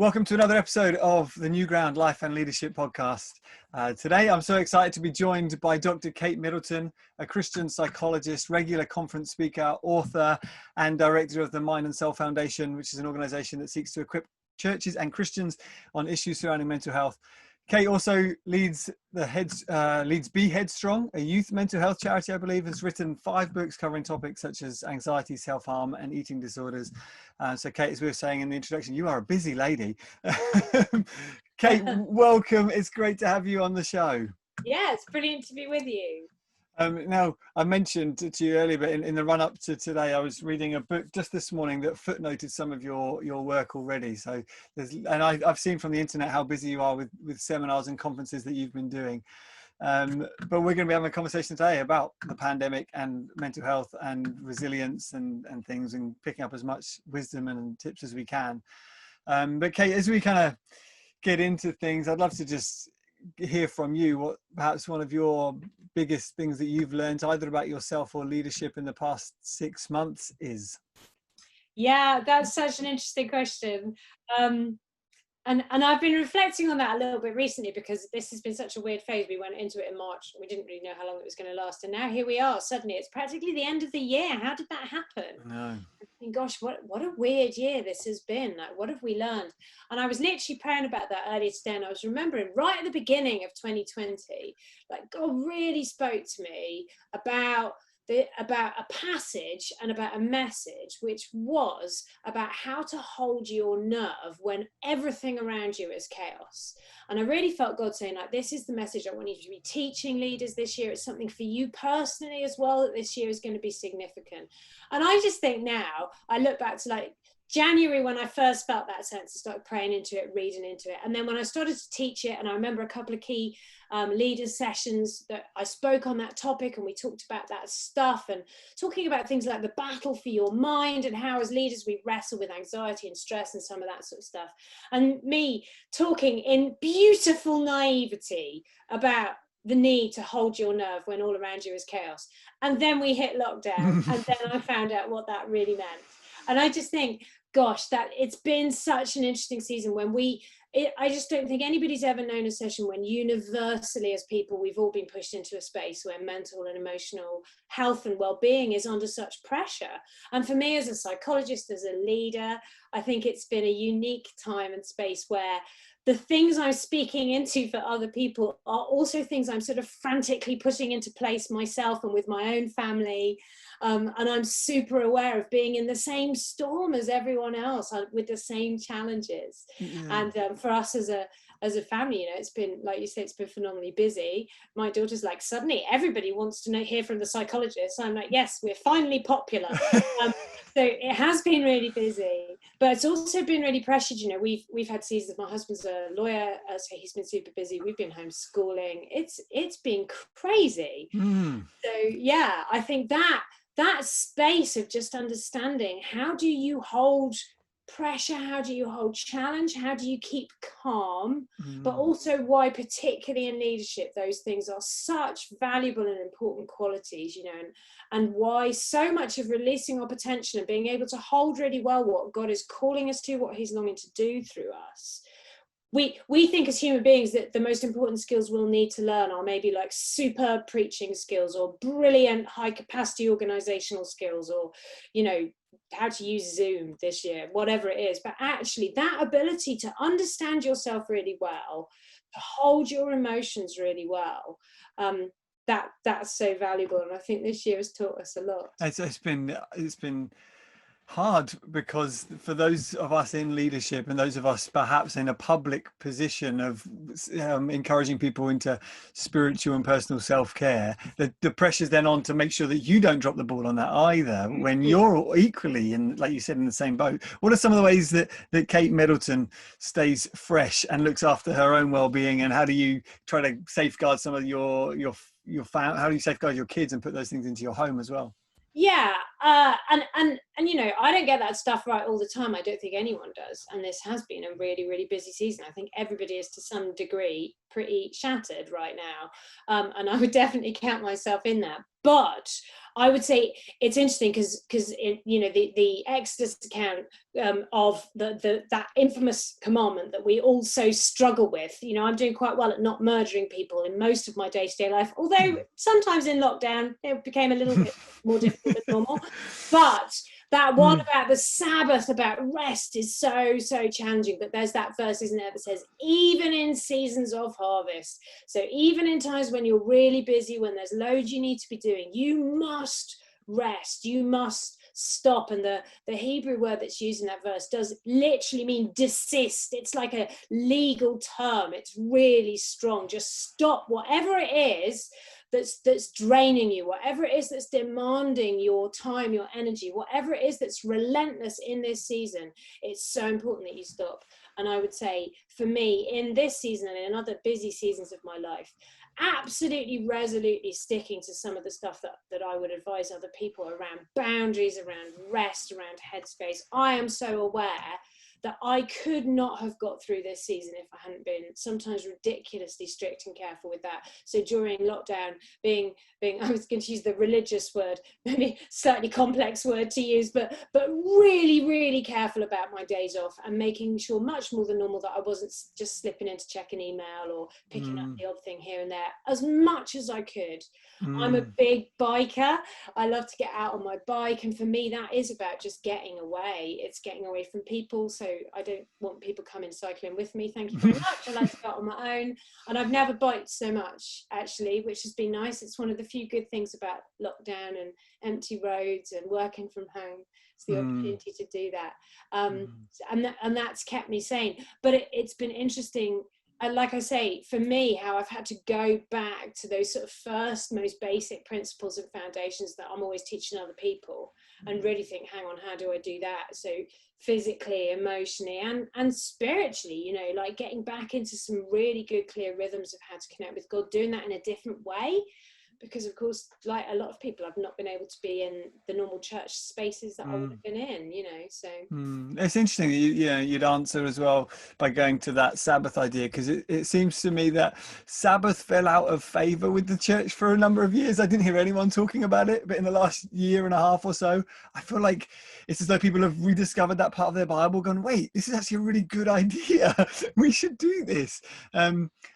Welcome to another episode of the New Ground Life and Leadership Podcast. Today, I'm so excited to be joined by Dr. Kate Middleton, a Christian psychologist, regular conference speaker, author, and director of the Mind and Soul Foundation, which is an organization that seeks to equip churches and Christians on issues surrounding mental health. Kate also leads Be Headstrong, a youth mental health charity, I believe, has written 5 books covering topics such as anxiety, self-harm, and eating disorders. So Kate, as we were saying in the introduction, you are a busy lady. Kate, welcome. It's great to have you on the show. Yeah, it's brilliant to be with you. Now, I mentioned to you earlier, but in the run-up to today, I was reading a book just this morning that footnoted some of your work already. So, I've seen from the internet how busy you are with seminars and conferences that you've been doing. But we're going to be having a conversation today about the pandemic and mental health and resilience and things, and picking up as much wisdom and tips as we can. But Kate, as we kind of get into things, I'd love to just hear from you what perhaps one of your biggest things that you've learned either about yourself or leadership in the past 6 months is. Yeah, that's such an interesting question. And I've been reflecting on that a little bit recently, because this has been such a weird phase. We went into it in March. We didn't really know how long it was going to last. And now here we are. Suddenly it's practically the end of the year. How did that happen? No. And gosh, what a weird year this has been. Like, what have we learned? And I was literally praying about that earlier today, and I was remembering right at the beginning of 2020, like God really spoke to me about a passage and about a message, which was about how to hold your nerve when everything around you is chaos. And I really felt God saying, like, this is the message I want you to be teaching leaders this year. It's something for you personally as well, that this year is going to be significant. And I just think now, I look back to like January when I first felt that sense, I started praying into it, reading into it. And then when I started to teach it, and I remember a couple of key leaders sessions that I spoke on that topic, and we talked about that stuff, and talking about things like the battle for your mind, and how as leaders we wrestle with anxiety and stress and some of that sort of stuff. And me talking in beautiful naivety about the need to hold your nerve when all around you is chaos. And then we hit lockdown, and then I found out what that really meant. And I just think, gosh, that it's been such an interesting season when I just don't think anybody's ever known a session when universally as people, we've all been pushed into a space where mental and emotional health and well-being is under such pressure. And for me as a psychologist, as a leader, I think it's been a unique time and space where the things I'm speaking into for other people are also things I'm sort of frantically putting into place myself and with my own family. And I'm super aware of being in the same storm as everyone else with the same challenges. Yeah. And for us as a family, you know, it's been, like you say, it's been phenomenally busy. My daughter's like, suddenly everybody wants to hear from the psychologist. I'm like, yes, we're finally popular. So it has been really busy, but it's also been really pressured. You know, we've had seasons. My husband's a lawyer, so he's been super busy. We've been homeschooling. It's been crazy. So yeah, I think that space of just understanding, how do you hold pressure, how do you hold challenge, how do you keep calm, but also why particularly in leadership those things are such valuable and important qualities, you know, and why so much of releasing our potential and being able to hold really well what God is calling us to, what he's longing to do through us. We think as human beings that the most important skills we'll need to learn are maybe like superb preaching skills, or brilliant high capacity organizational skills, or, you know, how to use Zoom this year, whatever it is. But actually that ability to understand yourself really well, to hold your emotions really well, that's so valuable. And I think this year has taught us a lot. It's been hard, because for those of us in leadership and those of us perhaps in a public position of encouraging people into spiritual and personal self-care, the pressure's then on to make sure that you don't drop the ball on that either, when you're equally in, like you said, in the same boat. What are some of the ways that Kate Middleton stays fresh and looks after her own well-being, and how do you try to safeguard some of your how do you safeguard your kids and put those things into your home as well? Yeah, and you know, I don't get that stuff right all the time. I don't think anyone does. And this has been a really, really busy season. I think everybody is to some degree pretty shattered right now. And I would definitely count myself in that. But I would say it's interesting because you know, the Exodus account of that infamous commandment that we also struggle with. You know, I'm doing quite well at not murdering people in most of my day-to-day life, although sometimes in lockdown it became a little bit more difficult than normal. But that one about the Sabbath, about rest, is so challenging. But there's that verse, isn't there, that says, even in seasons of harvest, so even in times when you're really busy, when there's loads you need to be doing, you must rest, you must stop. And the Hebrew word that's used in that verse does literally mean desist. It's like a legal term. It's really strong. Just stop whatever it is that's draining you, whatever it is that's demanding your time, your energy, whatever it is that's relentless in this season. It's so important that you stop. And I would say, for me, in this season and in other busy seasons of my life, absolutely resolutely sticking to some of the stuff that I would advise other people around boundaries, around rest, around headspace. I am so aware that I could not have got through this season if I hadn't been sometimes ridiculously strict and careful with that. So during lockdown, being I was going to use the religious word, maybe slightly complex word to use, but really careful about my days off, and making sure much more than normal that I wasn't just slipping in to check an email or picking up the odd thing here and there, as much as I could. I'm a big biker. I love to get out on my bike, and for me that is about just getting away. It's getting away from people. So I don't want people coming cycling with me, thank you very much. I like to go out on my own, and I've never biked so much, actually, which has been nice. It's one of the few good things about lockdown and empty roads and working from home. It's the opportunity to do that, and that's kept me sane. But it's been interesting. And like I say, for me, how I've had to go back to those sort of first, most basic principles and foundations that I'm always teaching other people, and really think, hang on, how do I do that? So physically, emotionally, and spiritually, you know, like getting back into some really good, clear rhythms of how to connect with God, doing that in a different way. Because of course, like a lot of people, I've not been able to be in the normal church spaces that I would have been in, you know. So it's interesting that you'd answer as well by going to that Sabbath idea, because it seems to me that Sabbath fell out of favor with the church for a number of years. I didn't hear anyone talking about it, but in the last year and a half or so, I feel like it's as though people have rediscovered that part of their Bible, gone, wait, this is actually a really good idea. We should do this.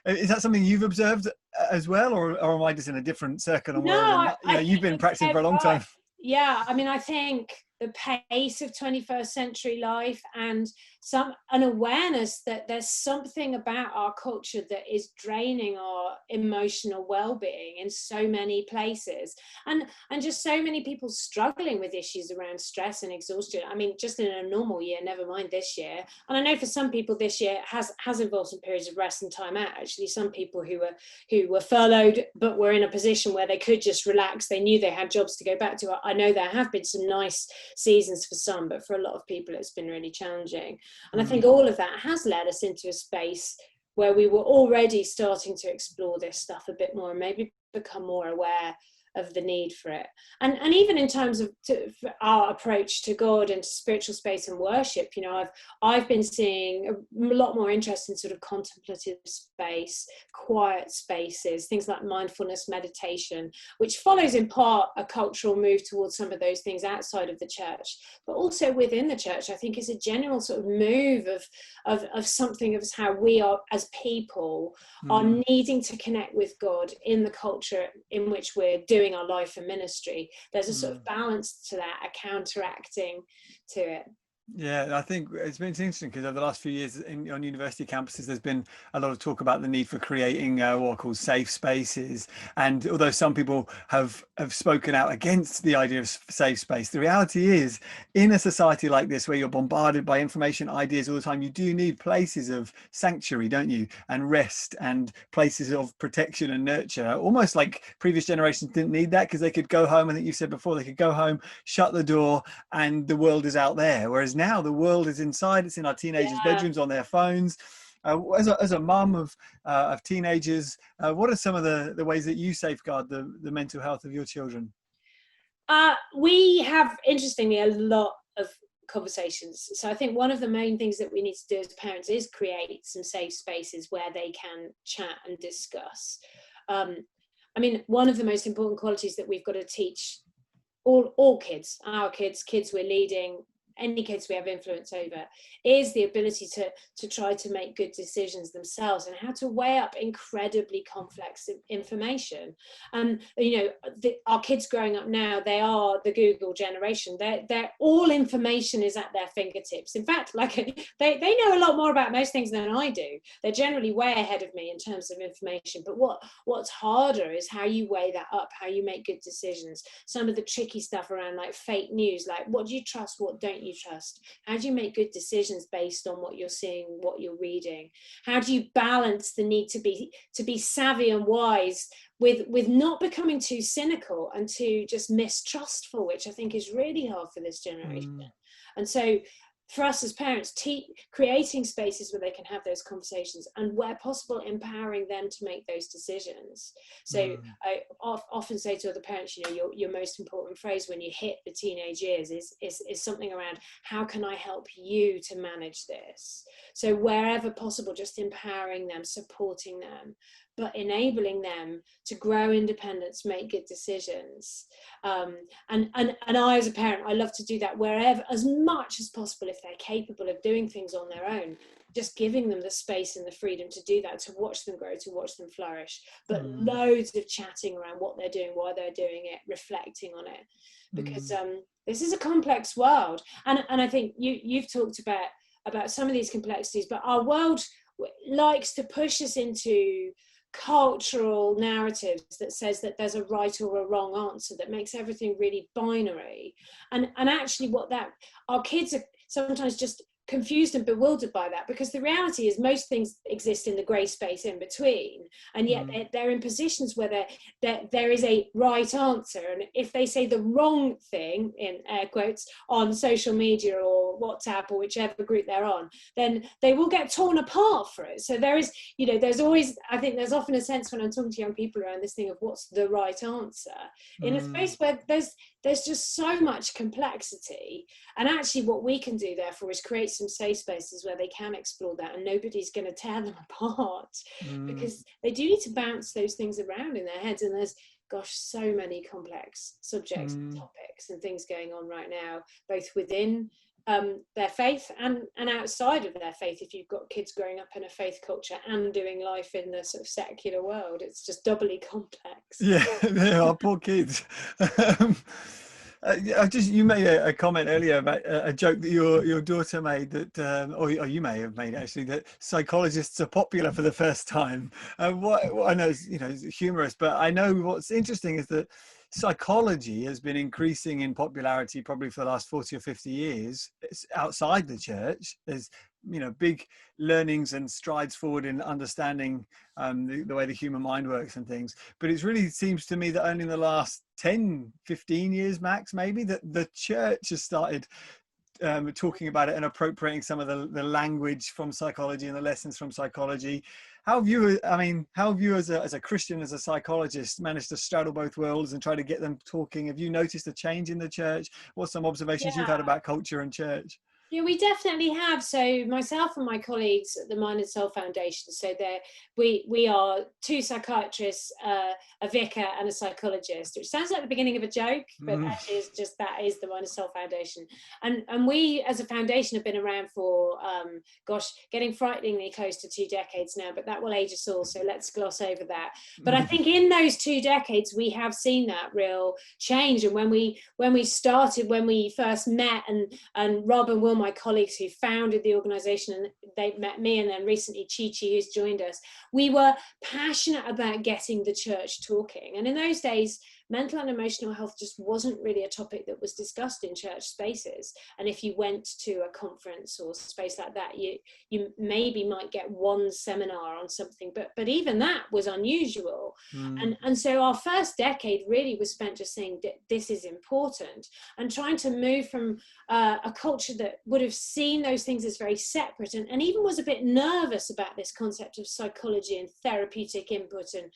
Is that something you've observed as well, or am I just in a different circle and world? And you've been practicing for a long time. Yeah, I mean, I think the pace of 21st century life and an awareness that there's something about our culture that is draining our emotional well-being in so many places, and just so many people struggling with issues around stress and exhaustion. I mean, just in a normal year, never mind this year. And I know for some people this year has involved some periods of rest and time out. Actually, some people who were furloughed but were in a position where they could just relax, they knew they had jobs to go back to. I know there have been some nice seasons for some, but for a lot of people it's been really challenging. And I think all of that has led us into a space where we were already starting to explore this stuff a bit more and maybe become more aware of the need for it. And even in terms of our approach to God and to spiritual space and worship, you know, I've been seeing a lot more interest in sort of contemplative space, quiet spaces, things like mindfulness meditation, which follows in part a cultural move towards some of those things outside of the church, but also within the church. I think is a general sort of move of something of how we are as people are needing to connect with God in the culture in which we're doing our life and ministry. There's a sort of balance to that, a counteracting to it. Yeah, I think it's been interesting because over the last few years on university campuses, there's been a lot of talk about the need for creating what are called safe spaces. And although some people have spoken out against the idea of safe space, the reality is, in a society like this, where you're bombarded by information, ideas all the time, you do need places of sanctuary, don't you? And rest, and places of protection and nurture. Almost like previous generations didn't need that because they could go home. I think you said before, they could go home, shut the door, and the world is out there. Whereas now the world is inside, it's in our teenagers' bedrooms, on their phones. As a mum of teenagers, what are some of the ways that you safeguard the mental health of your children? We have, interestingly, a lot of conversations. So I think one of the main things that we need to do as parents is create some safe spaces where they can chat and discuss. I mean, one of the most important qualities that we've got to teach all kids, our kids we're leading, any kids we have influence over, is the ability to try to make good decisions themselves, and how to weigh up incredibly complex information. And our kids growing up now, they are the Google generation. They're all information is at their fingertips. In fact, like they know a lot more about most things than I do. They're generally way ahead of me in terms of information. But what's harder is how you weigh that up, how you make good decisions. Some of the tricky stuff around like fake news, like what do you trust, what don't you trust? How do you make good decisions based on what you're seeing, what you're reading? How do you balance the need to be savvy and wise with not becoming too cynical and too just mistrustful, which I think is really hard for this generation. And so for us as parents, creating spaces where they can have those conversations, and where possible, empowering them to make those decisions. So I often say to other parents, your most important phrase when you hit the teenage years is something around, how can I help you to manage this? So wherever possible, just empowering them, supporting them, but enabling them to grow independence, make good decisions. And I, as a parent, I love to do that wherever, as much as possible, if they're capable of doing things on their own, just giving them the space and the freedom to do that, to watch them grow, to watch them flourish, but loads of chatting around what they're doing, why they're doing it, reflecting on it, because this is a complex world. And I think you've talked about some of these complexities, but our world likes to push us into cultural narratives that says that there's a right or a wrong answer, that makes everything really binary. And actually our kids are sometimes just confused and bewildered by that, because the reality is most things exist in the grey space in between, and yet they're in positions where there is a right answer, and if they say the wrong thing, in air quotes, on social media or WhatsApp or whichever group they're on, then they will get torn apart for it. So there is, there's always, I think there's often a sense when I'm talking to young people around this thing of what's the right answer, in a space where there's just so much complexity. And actually what we can do therefore is create some safe spaces where they can explore that, and nobody's going to tear them apart, because they do need to bounce those things around in their heads. And there's, so many complex subjects and topics and things going on right now, both within their faith and outside of their faith. If you've got kids growing up in a faith culture and doing life in the sort of secular world, it's just doubly complex. Yeah, they are, poor kids. You made a comment earlier about a joke that your daughter made, that or you may have made actually, that psychologists are popular for the first time. What I know is, it's humorous, but I know what's interesting is that psychology has been increasing in popularity probably for the last 40 or 50 years. It's outside the church. There's big learnings and strides forward in understanding the way the human mind works and things, but it really seems to me that only in the last 10-15 years max, maybe, that the church has started talking about it and appropriating some of the language from psychology and the lessons from psychology. How have you as a Christian, as a psychologist, managed to straddle both worlds and try to get them talking? Have you noticed a change in the church? What's some observations you've had about culture and church? Yeah, we definitely have. So myself and my colleagues at the Mind and Soul Foundation, so we are two psychiatrists, a vicar and a psychologist, which sounds like the beginning of a joke, but actually that is the Mind and Soul Foundation. And we as a foundation have been around for, getting frighteningly close to 2 decades now, but that will age us all, so let's gloss over that. But I think in those 2 decades, we have seen that real change. And when we first met, and Rob and Will, my colleagues who founded the organization, and they met me, and then recently Chi-Chi, who's joined us, we were passionate about getting the church talking. And in those days, mental and emotional health just wasn't really a topic that was discussed in church spaces. And if you went to a conference or space like that, you maybe might get one seminar on something, but even that was unusual. And so our first decade really was spent just saying that this is important, and trying to move from a culture that would have seen those things as very separate, and even was a bit nervous about this concept of psychology and therapeutic input, and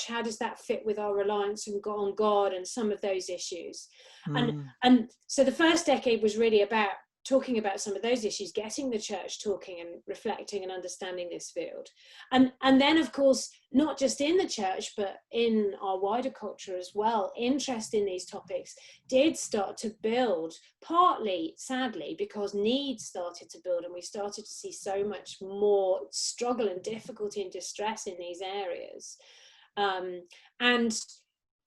how does that fit with our reliance on God and some of those issues. And so the first decade was really about talking about some of those issues, getting the church talking and reflecting and understanding this field. And then, of course, not just in the church, but in our wider culture as well, interest in these topics did start to build, partly, sadly, because needs started to build, and we started to see so much more struggle and difficulty and distress in these areas. And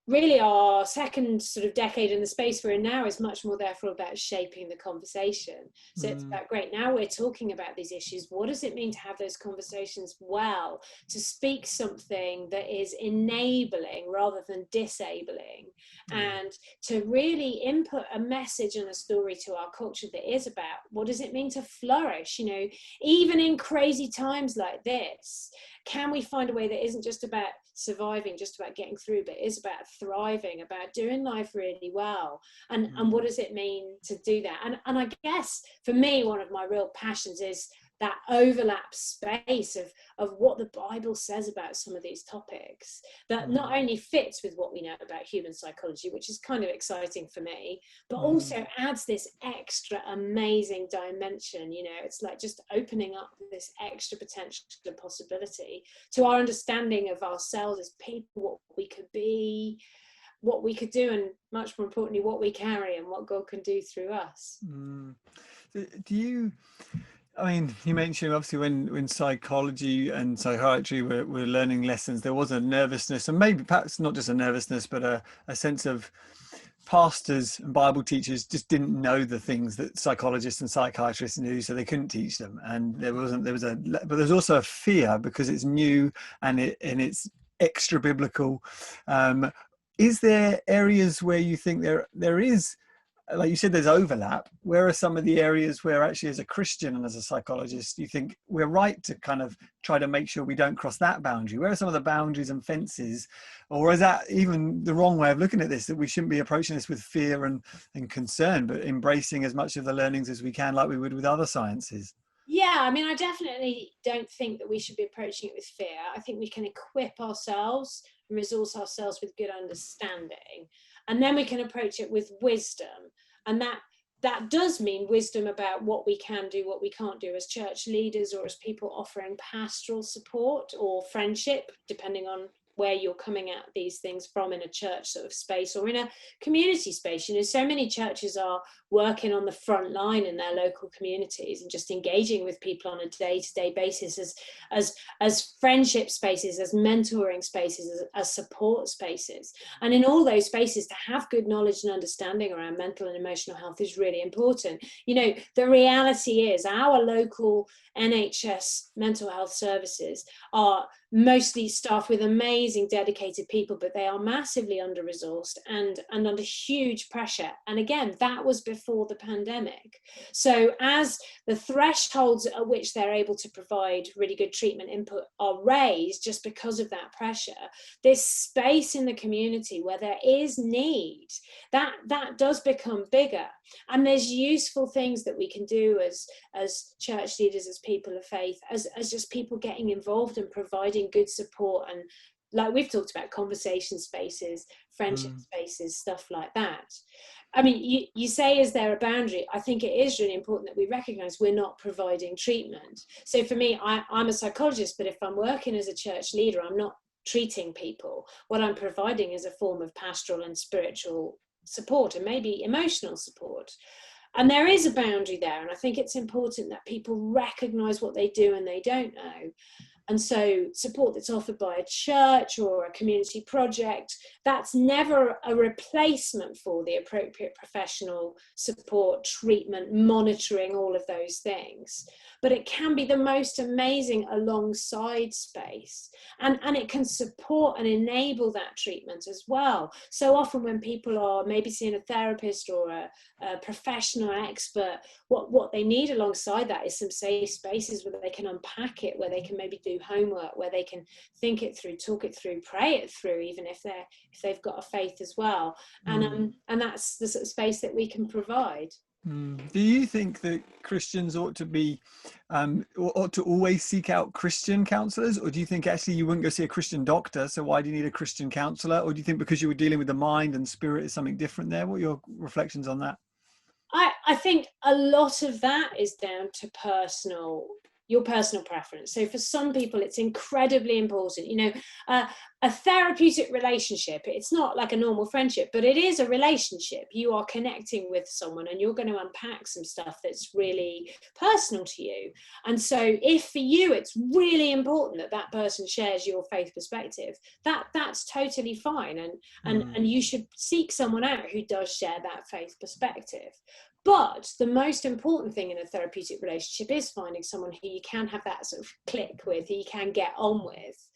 really our second sort of decade in the space we're in now is much more therefore about shaping the conversation. So it's about, great, now we're talking about these issues, what does it mean to have those conversations well, to speak something that is enabling rather than disabling, and to really input a message and a story to our culture that is about what does it mean to flourish, you know, even in crazy times like this. Can we find a way that isn't just about surviving, just about getting through, but is about thriving, about doing life really well? And what does it mean to do that? And I guess for me, one of my real passions is that overlap space of what the Bible says about some of these topics that not only fits with what we know about human psychology, which is kind of exciting for me, but also adds this extra amazing dimension. You know, it's like just opening up this extra potential and possibility to our understanding of ourselves as people, what we could be, what we could do, and much more importantly, what we carry and what God can do through us. Do you... I mean, you mentioned obviously when psychology and psychiatry were learning lessons, there was a nervousness, and maybe perhaps not just a nervousness, but a sense of pastors and Bible teachers just didn't know the things that psychologists and psychiatrists knew, so they couldn't teach them. And but there's also a fear because it's new and it's extra biblical. Is there areas where you think there is, like you said, there's overlap? Where are some of the areas where actually as a Christian and as a psychologist, you think we're right to kind of try to make sure we don't cross that boundary? Where are some of the boundaries and fences? Or is that even the wrong way of looking at this, that we shouldn't be approaching this with fear and concern, but embracing as much of the learnings as we can, like we would with other sciences? Yeah, I mean, I definitely don't think that we should be approaching it with fear. I think we can equip ourselves and resource ourselves with good understanding. And then we can approach it with wisdom. And that does mean wisdom about what we can do, what we can't do as church leaders or as people offering pastoral support or friendship, depending on where you're coming at these things from, in a church sort of space or in a community space. You know, so many churches are working on the front line in their local communities and just engaging with people on a day-to-day basis as friendship spaces, as mentoring spaces, as support spaces. And in all those spaces, to have good knowledge and understanding around mental and emotional health is really important. You know, the reality is our local NHS mental health services are mostly staffed with amazing dedicated people, but they are massively under-resourced and under huge pressure. And again, that was before the pandemic. So as the thresholds at which they're able to provide really good treatment input are raised just because of that pressure, this space in the community where there is need, that does become bigger. And there's useful things that we can do as church leaders, as people of faith, as just people getting involved and providing good support. And like we've talked about, conversation spaces, friendship spaces, stuff like that. I mean, you say, is there a boundary? I think it is really important that we recognize we're not providing treatment. So for me, I'm a psychologist, but if I'm working as a church leader, I'm not treating people. What I'm providing is a form of pastoral and spiritual support and maybe emotional support. And there is a boundary there. And I think it's important that people recognize what they do and they don't know. And so support that's offered by a church or a community project, that's never a replacement for the appropriate professional support, treatment, monitoring, all of those things. But it can be the most amazing alongside space. And it can support and enable that treatment as well. So often when people are maybe seeing a therapist or a professional expert, what they need alongside that is some safe spaces where they can unpack it, where they can maybe do homework, where they can think it through, talk it through, pray it through, even if they've got a faith as well. And that's the sort of space that we can provide. Do you think that Christians ought to always seek out Christian counsellors, or do you think actually you wouldn't go see a Christian doctor, so why do you need a Christian counsellor? Or do you think because you were dealing with the mind and spirit is something different there? What are your reflections on that? I think a lot of that is down to your personal preference. So for some people, it's incredibly important. A therapeutic relationship, it's not like a normal friendship, but it is a relationship. You are connecting with someone and you're going to unpack some stuff that's really personal to you. And so if for you, it's really important that that person shares your faith perspective, that's totally fine. And you should seek someone out who does share that faith perspective. But the most important thing in a therapeutic relationship is finding someone who you can have that sort of click with, who you can get on with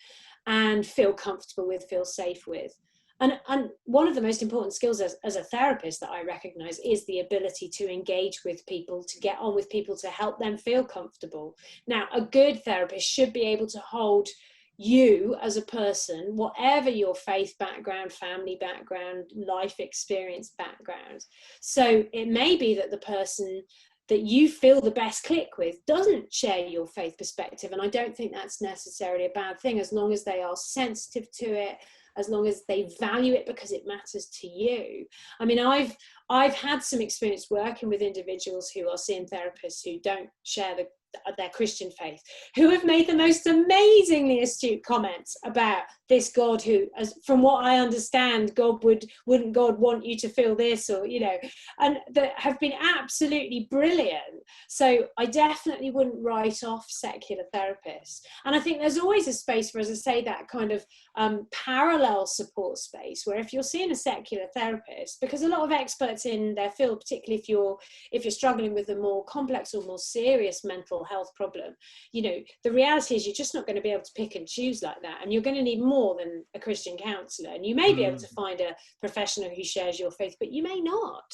and feel comfortable with, feel safe with. And one of the most important skills as a therapist that I recognize is the ability to engage with people, to get on with people, to help them feel comfortable. Now, a good therapist should be able to hold you as a person, whatever your faith background, family background, life experience background. So it may be that the person that you feel the best click with doesn't share your faith perspective. And I don't think that's necessarily a bad thing, as long as they are sensitive to it, as long as they value it because it matters to you. I mean, I've had some experience working with individuals who are seeing therapists who don't share their Christian faith, who have made the most amazingly astute comments about this God who, as from what I understand, wouldn't God want you to feel this, or and that have been absolutely brilliant. So I definitely wouldn't write off secular therapists. And I think there's always a space for, as I say, that kind of parallel support space, where if you're seeing a secular therapist, because a lot of experts in their field, particularly if you're struggling with a more complex or more serious mental health problem, the reality is you're just not going to be able to pick and choose like that, and you're going to need more than a Christian counselor. And you may be able to find a professional who shares your faith, but you may not.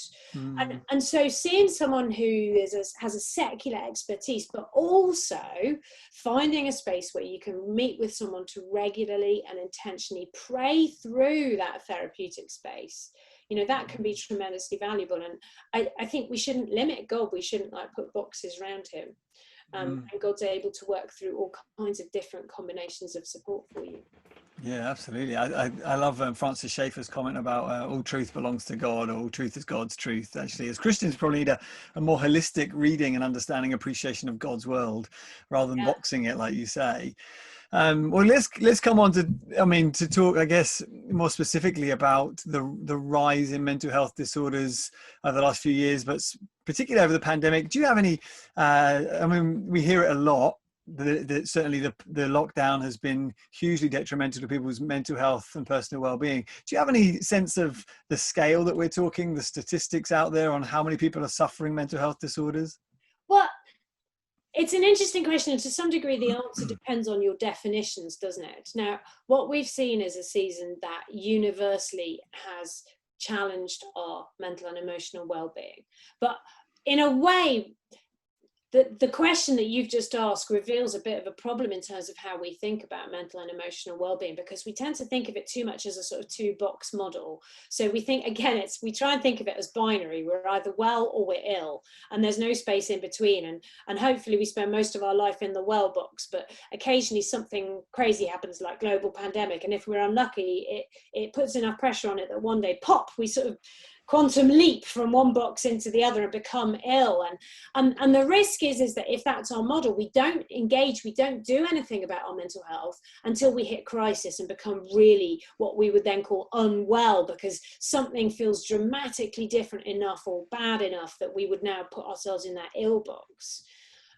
And so seeing someone who has a secular expertise, but also finding a space where you can meet with someone to regularly and intentionally pray through that therapeutic space, that can be tremendously valuable. And I think we shouldn't limit God. We shouldn't put boxes around him. And God's able to work through all kinds of different combinations of support for you. Yeah, absolutely. I love Francis Schaeffer's comment about all truth belongs to God, or all truth is God's truth. Actually, as Christians, probably need a more holistic reading and understanding, appreciation of God's world, rather than boxing it, like you say. Well, let's come on to talk, I guess, more specifically about the rise in mental health disorders over the last few years, but particularly over the pandemic. Do you have any? We hear it a lot. Certainly the lockdown has been hugely detrimental to people's mental health and personal well-being. Do you have any sense of the scale that we're talking, the statistics out there on how many people are suffering mental health disorders? Well, it's an interesting question, and to some degree the answer depends on your definitions, doesn't it? Now, what we've seen is a season that universally has challenged our mental and emotional well-being. But in a way, the question that you've just asked reveals a bit of a problem in terms of how we think about mental and emotional well-being, because we tend to think of it too much as a sort of two-box model. So we think, again, we try and think of it as binary. We're either well or we're ill, and there's no space in between. And hopefully we spend most of our life in the well box, but occasionally something crazy happens, like global pandemic. And if we're unlucky, it puts enough pressure on it that one day, pop, we sort of quantum leap from one box into the other and become ill. And the risk is that if that's our model, we don't engage, we don't do anything about our mental health until we hit crisis and become really what we would then call unwell, because something feels dramatically different enough or bad enough that we would now put ourselves in that ill box.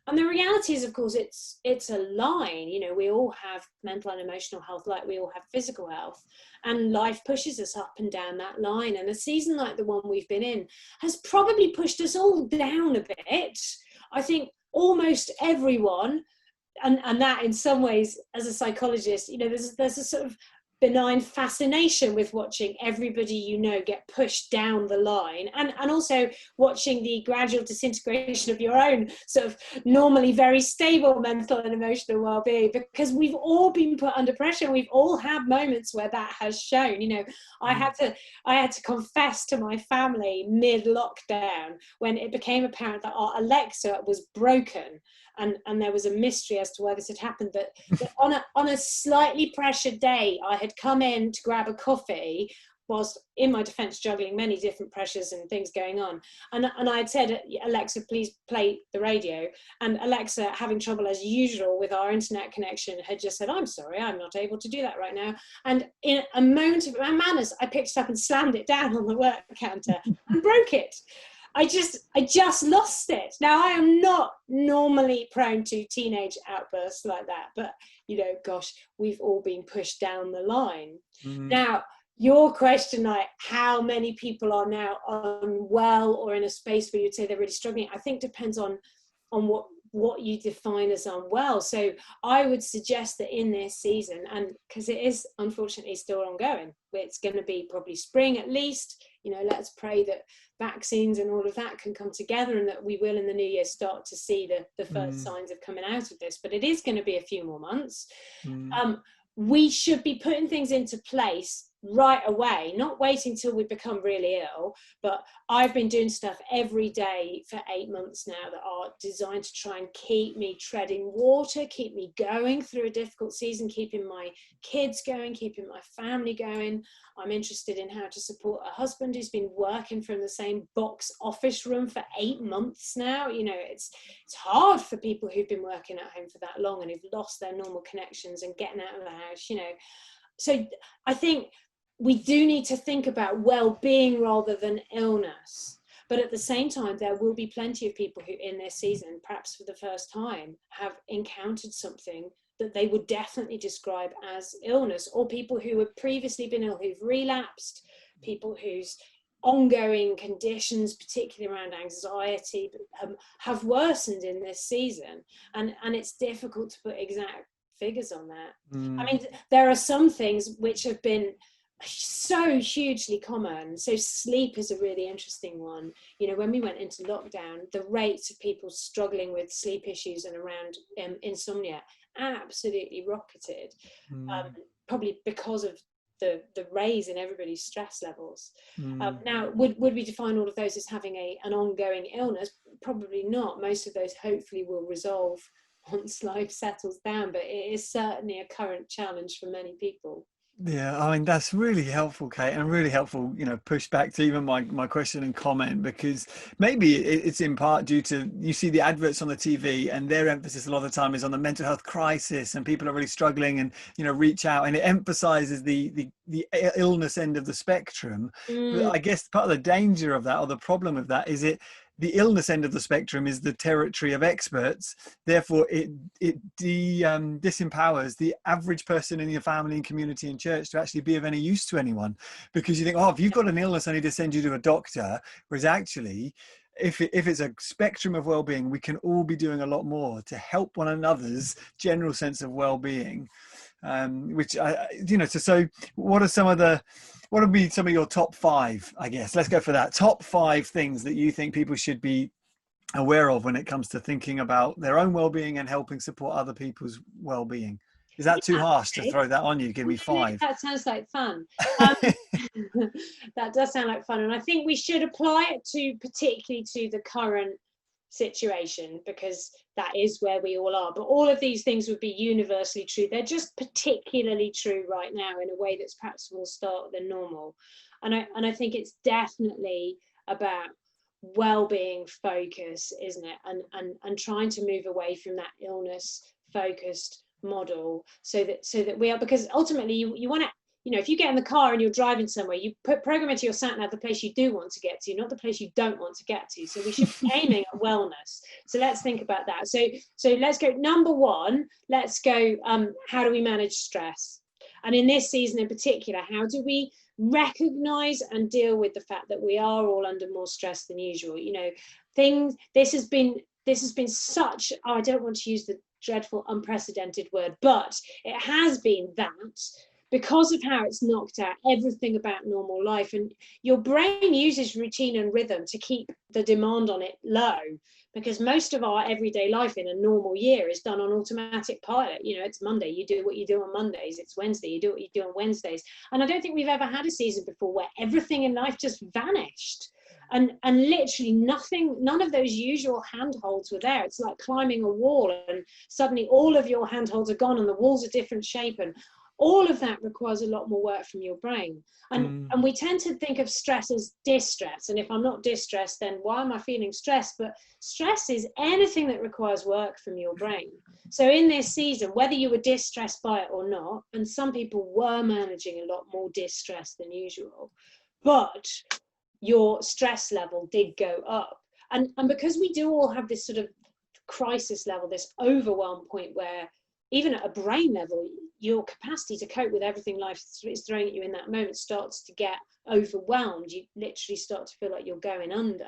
And the reality is, of course, it's a line. We all have mental and emotional health like we all have physical health, and life pushes us up and down that line. And a season like the one we've been in has probably pushed us all down a bit. I think almost everyone, and that in some ways, as a psychologist, there's a sort of benign fascination with watching everybody get pushed down the line, and also watching the gradual disintegration of your own sort of normally very stable mental and emotional well-being, because we've all been put under pressure, and we've all had moments where that has shown. I had to confess to my family mid-lockdown when it became apparent that our Alexa was broken, and there was a mystery as to why this had happened, but on a slightly pressured day, I had come in to grab a coffee, whilst in my defense juggling many different pressures and things going on, and I had said, Alexa, please play the radio, and Alexa, having trouble as usual with our internet connection, had just said, I'm sorry, I'm not able to do that right now. And in a moment of manners, I picked it up and slammed it down on the work counter and broke it. I just lost it. Now, I am not normally prone to teenage outbursts like that, but gosh, we've all been pushed down the line. Now, your question, like how many people are now unwell or in a space where you'd say they're really struggling, I think depends on what you define as unwell. So I would suggest that in this season, and because it is unfortunately still ongoing, it's going to be probably spring at least, let's pray that vaccines and all of that can come together and that we will in the new year start to see the first signs of coming out of this, but it is going to be a few more months. We should be putting things into place right away, not waiting till we become really ill. But I've been doing stuff every day for 8 months now that are designed to try and keep me treading water, keep me going through a difficult season, keeping my kids going, keeping my family going. I'm interested in how to support a husband who's been working from the same box office room for 8 months now. It's hard for people who've been working at home for that long and who've lost their normal connections and getting out of the house, So I think we do need to think about well-being rather than illness. But at the same time, there will be plenty of people who in this season, perhaps for the first time, have encountered something that they would definitely describe as illness, or people who have previously been ill, who've relapsed, people whose ongoing conditions, particularly around anxiety, have worsened in this season. And it's difficult to put exact figures on that. I mean, there are some things which have been so hugely common. So sleep is a really interesting one. When we went into lockdown, the rates of people struggling with sleep issues and around insomnia absolutely rocketed, probably because of the raise in everybody's stress levels. Now, would we define all of those as having an ongoing illness? Probably not. Most of those hopefully will resolve once life settles down, but it is certainly a current challenge for many people. Yeah, I mean, that's really helpful, Kate, and really helpful, push back to even my question and comment, because maybe it's in part due to, you see the adverts on the TV and their emphasis a lot of the time is on the mental health crisis and people are really struggling and, reach out, and it emphasizes the illness end of the spectrum. But I guess part of the danger of that, or the problem of that, is the illness end of the spectrum is the territory of experts. Therefore, it disempowers the average person in your family and community and church to actually be of any use to anyone, because you think, if you've got an illness, I need to send you to a doctor. Whereas actually, if it's a spectrum of well-being, we can all be doing a lot more to help one another's general sense of well-being. So what would be some of your top 5, I guess? Let's go for that. Top 5 things that you think people should be aware of when it comes to thinking about their own well-being and helping support other people's well-being. Is that too harsh to throw that on you? Give me 5. That sounds like fun. That does sound like fun. And I think we should apply it particularly to the current situation, because that is where we all are. But all of these things would be universally true. They're just particularly true right now in a way that's perhaps more stark than normal. And I think it's definitely about well-being focus, isn't it? And trying to move away from that illness focused model, so that we are, because ultimately you want to, if you get in the car and you're driving somewhere, you program into your sat nav the place you do want to get to, not the place you don't want to get to. So we should be aiming at wellness. So let's think about that. So let's go. Number 1, let's go. How do we manage stress? And in this season in particular, how do we recognize and deal with the fact that we are all under more stress than usual? This has been such, I don't want to use the dreadful unprecedented word, but it has been that, because of how it's knocked out everything about normal life, and your brain uses routine and rhythm to keep the demand on it low, because most of our everyday life in a normal year is done on automatic pilot. It's Monday, you do what you do on Mondays. It's Wednesday, you do what you do on Wednesdays. And I don't think we've ever had a season before where everything in life just vanished. And literally none of those usual handholds were there. It's like climbing a wall and suddenly all of your handholds are gone and the wall's a different shape. And all of that requires a lot more work from your brain. And we tend to think of stress as distress. And if I'm not distressed, then why am I feeling stressed? But stress is anything that requires work from your brain. So in this season, whether you were distressed by it or not, and some people were managing a lot more distress than usual, but your stress level did go up. And because we do all have this sort of crisis level, this overwhelm point where even at a brain level, your capacity to cope with everything life is throwing at you in that moment starts to get overwhelmed. You literally start to feel like you're going under.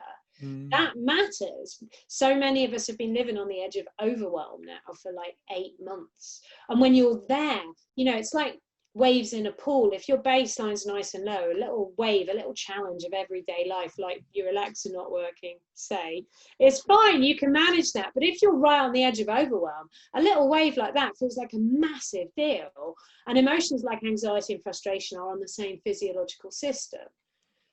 That matters. So many of us have been living on the edge of overwhelm now for like 8 months. And when you're there, you know, it's like waves in a pool. If your baseline's nice and low, a little wave, a little challenge of everyday life, like your Alexa not working, say, it's fine, you can manage that. But if you're right on the edge of overwhelm, a little wave like that feels like a massive deal. And emotions like anxiety and frustration are on the same physiological system.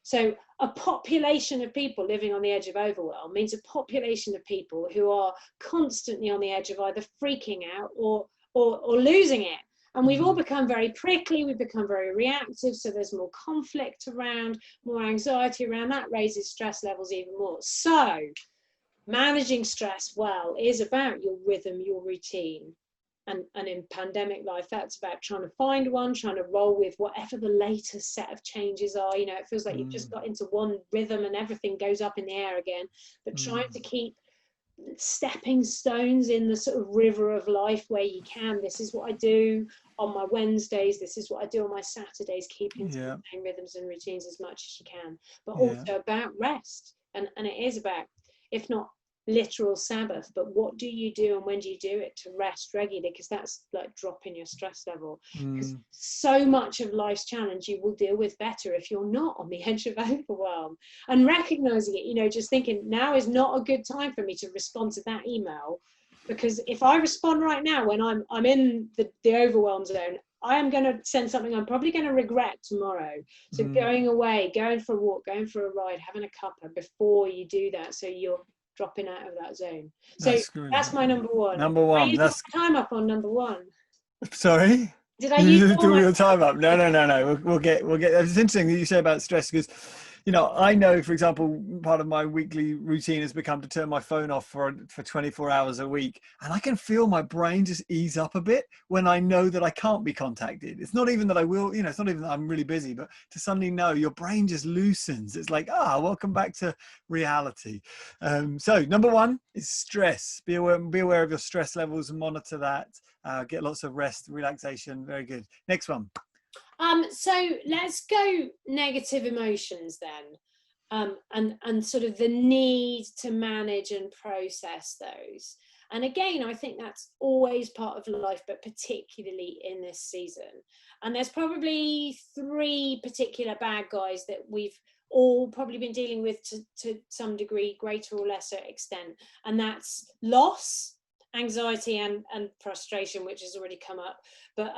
So a population of people living on the edge of overwhelm means a population of people who are constantly on the edge of either freaking out or losing it. And we've all become very prickly, we've become very reactive, so there's more conflict around, more anxiety around. That raises stress levels even more. So managing stress well is about your rhythm, your routine. And in pandemic life, that's about trying to find one, trying to roll with whatever the latest set of changes are. You know, it feels like you've just got into one rhythm and everything goes up in the air again, but trying to keep stepping stones in the sort of river of life where you can. This is what I do on my Wednesdays, this is what I do on my Saturdays, keeping to the same rhythms and routines as much as you can, but also about rest. And it is about, if not literal sabbath, but what do you do and when do you do it to rest regularly, because that's like dropping your stress level. Because so much of life's challenge you will deal with better if you're not on the edge of overwhelm. And recognizing it, you know, just thinking now is not a good time for me to respond to that email, because if I respond right now when I'm in the overwhelm zone, I am going to send something I'm probably going to regret tomorrow. So going away, going for a walk, going for a ride, having a cuppa before you do that, so you're dropping out of that zone. So that's my number one. Number one. I used my time up on number one. Sorry? Did I use all your time up? No. We'll get. It's interesting that you say about stress, because, you know, I know, for example, part of my weekly routine has become to turn my phone off for 24 hours a week. And I can feel my brain just ease up a bit when I know that I can't be contacted. It's not even that I will, you know, it's not even that I'm really busy, but to suddenly know, your brain just loosens. It's like, welcome back to reality. So number one is stress. Be aware of your stress levels and monitor that. Get lots of rest, relaxation. Very good. Next one. So let's go negative emotions then, and sort of the need to manage and process those. And again, I think that's always part of life, but particularly in this season. And there's probably 3 particular bad guys that we've all probably been dealing with to some degree, greater or lesser extent. And that's loss, anxiety and frustration, which has already come up. But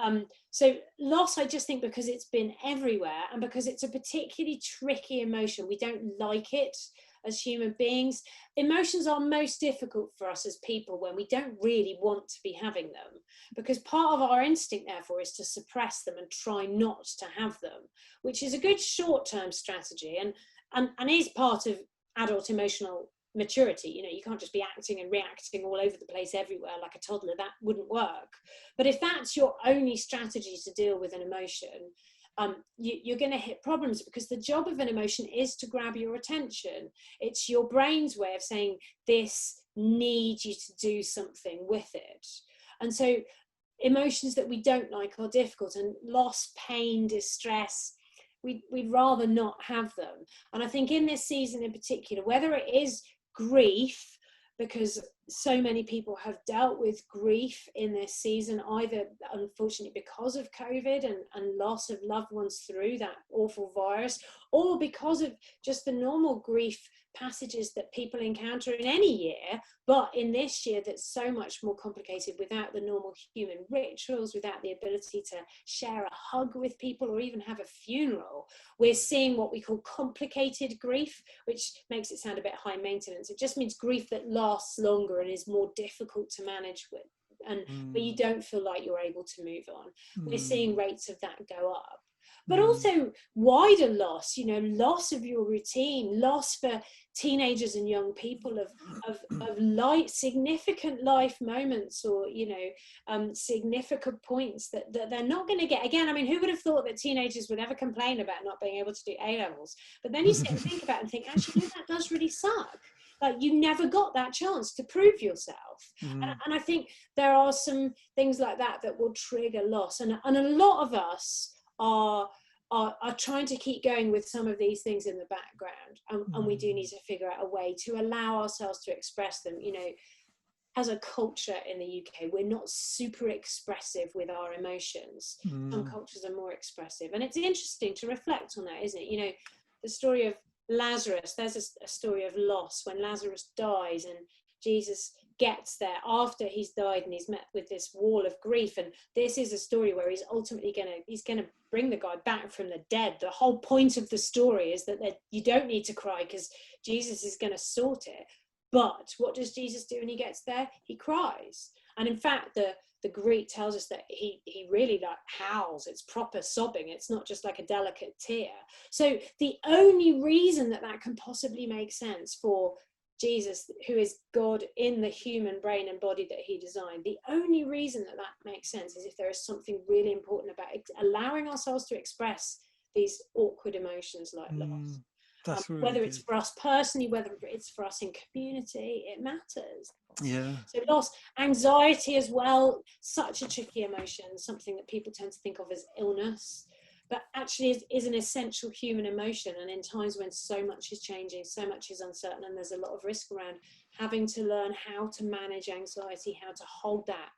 so loss, I just think because it's been everywhere and because it's a particularly tricky emotion, we don't like it as human beings. Emotions are most difficult for us as people when we don't really want to be having them, because part of our instinct therefore is to suppress them and try not to have them, which is a good short-term strategy and is part of adult emotional maturity. You know, you can't just be acting and reacting all over the place everywhere like a toddler. That wouldn't work. But if that's your only strategy to deal with an emotion, you're going to hit problems, because the job of an emotion is to grab your attention. It's your brain's way of saying, this needs you to do something with it. And so emotions that we don't like are difficult, and loss, pain, distress, we'd rather not have them. And I think in this season in particular, whether it is grief, because so many people have dealt with grief in this season, either unfortunately because of COVID and loss of loved ones through that awful virus, or because of just the normal grief passages that people encounter in any year, but in this year that's so much more complicated without the normal human rituals, without the ability to share a hug with people or even have a funeral. We're seeing what we call complicated grief, which makes it sound a bit high maintenance. It just means grief that lasts longer and is more difficult to manage and where you don't feel like you're able to move on. We're seeing rates of that go up. But also wider loss, loss of your routine, loss for teenagers and young people of significant life moments, or significant points that they're not going to get again. I mean, who would have thought that teenagers would ever complain about not being able to do A levels? But then you sit and think about it and think, actually, no, that does really suck. Like, you never got that chance to prove yourself. And I think there are some things like that will trigger loss, and a lot of us are trying to keep going with some of these things in the background, and we do need to figure out a way to allow ourselves to express them. As a culture in the UK, we're not super expressive with our emotions. Some cultures are more expressive, and it's interesting to reflect on that, isn't it? The story of Lazarus, there's a story of loss when Lazarus dies, and Jesus gets there after he's died, and he's met with this wall of grief. And this is a story where he's ultimately gonna bring the guy back from the dead. The whole point of the story is that you don't need to cry, because Jesus is going to sort it. But what does Jesus do when he gets there? He cries. And in fact, the Greek tells us that he really howls. It's proper sobbing. It's not just like a delicate tear. So the only reason that can possibly make sense for Jesus, who is God in the human brain and body that he designed, the only reason that makes sense is if there is something really important about allowing ourselves to express these awkward emotions like loss. That's really whether good. It's for us personally, whether it's for us in community, it matters. Yeah. So loss, anxiety as well, such a tricky emotion, something that people tend to think of as illness, but actually is an essential human emotion. And in times when so much is changing, so much is uncertain, and there's a lot of risk around, having to learn how to manage anxiety, how to hold that.